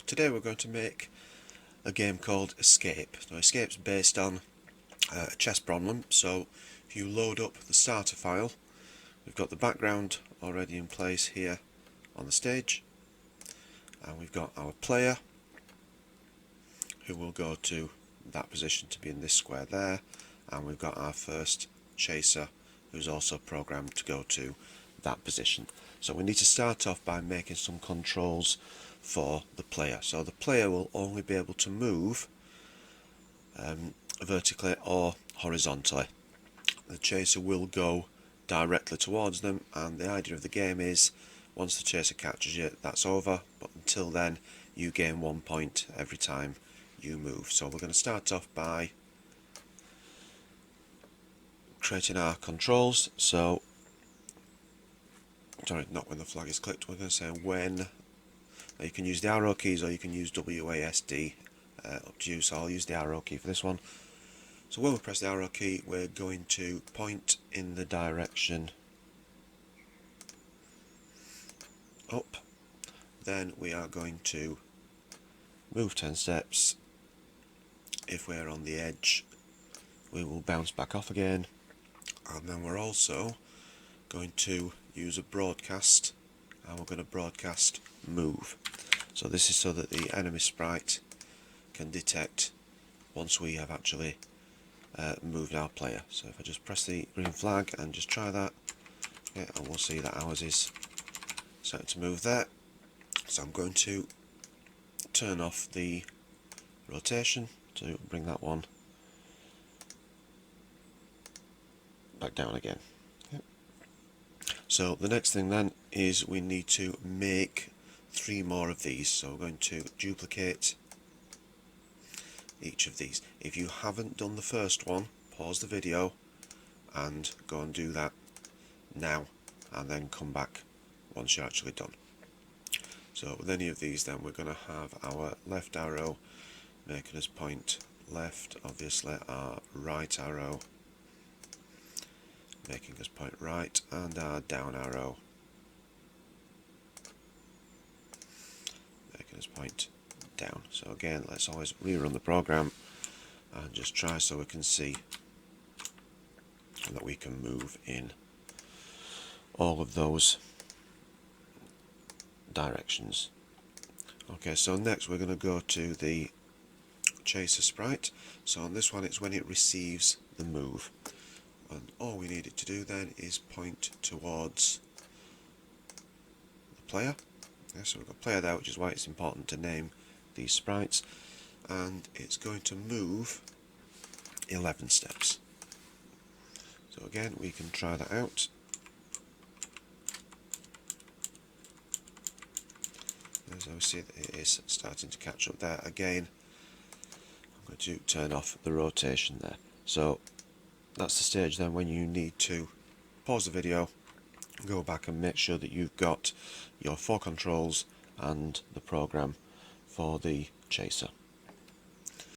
today we're going to make a game called Escape. Now Escape's based on a chess problem, so if you load up the starter file, we've got the background already in place here on the stage, and we've got our player who will go to that position to be in this square there, and we've got our first chaser who's also programmed to go to that position. So we need to start off by making some controls for the player. So the player will only be able to move vertically or horizontally. The chaser will go directly towards them, and the idea of the game is once the chaser catches you, that's over, but until then you gain 1 point every time you move. So we're going to start off by creating our controls. So sorry, not when the flag is clicked, we're going to say when. Now you can use the arrow keys or you can use WASD, up to you, so I'll use the arrow key for this one. So when we press the arrow key, we're going to point in the direction up, then we are going to move 10 steps. If we're on the edge, we will bounce back off again, and then we're also going to use a broadcast, and we're going to broadcast move. So this is so that the enemy sprite can detect once we have actually moved our player. So if I just press the green flag and just try that, okay, and we'll see that ours is set to move there. So I'm going to turn off the rotation to bring that one back down again. Yep. So the next thing then is we need to make 3 more of these. So we're going to duplicate each of these. If you haven't done the first one, pause the video and go and do that now, and then come back once you're actually done. So with any of these then we're going to have our left arrow making us point left, obviously our right arrow making us point right, and our down arrow making us point down. So again, let's always rerun the program and just try so we can see that we can move in all of those directions. Okay, so next we're going to go to the chaser sprite. So on this one it's when it receives the move, and all we need it to do then is point towards the player. Okay, so we've got player there, which is why it's important to name these sprites, and it's going to move 11 steps. So again, we can try that out. As we see that it is starting to catch up there. Again, I'm going to turn off the rotation there. So that's the stage then when you need to pause the video, go back and make sure that you've got your 4 controls and the program for the chaser.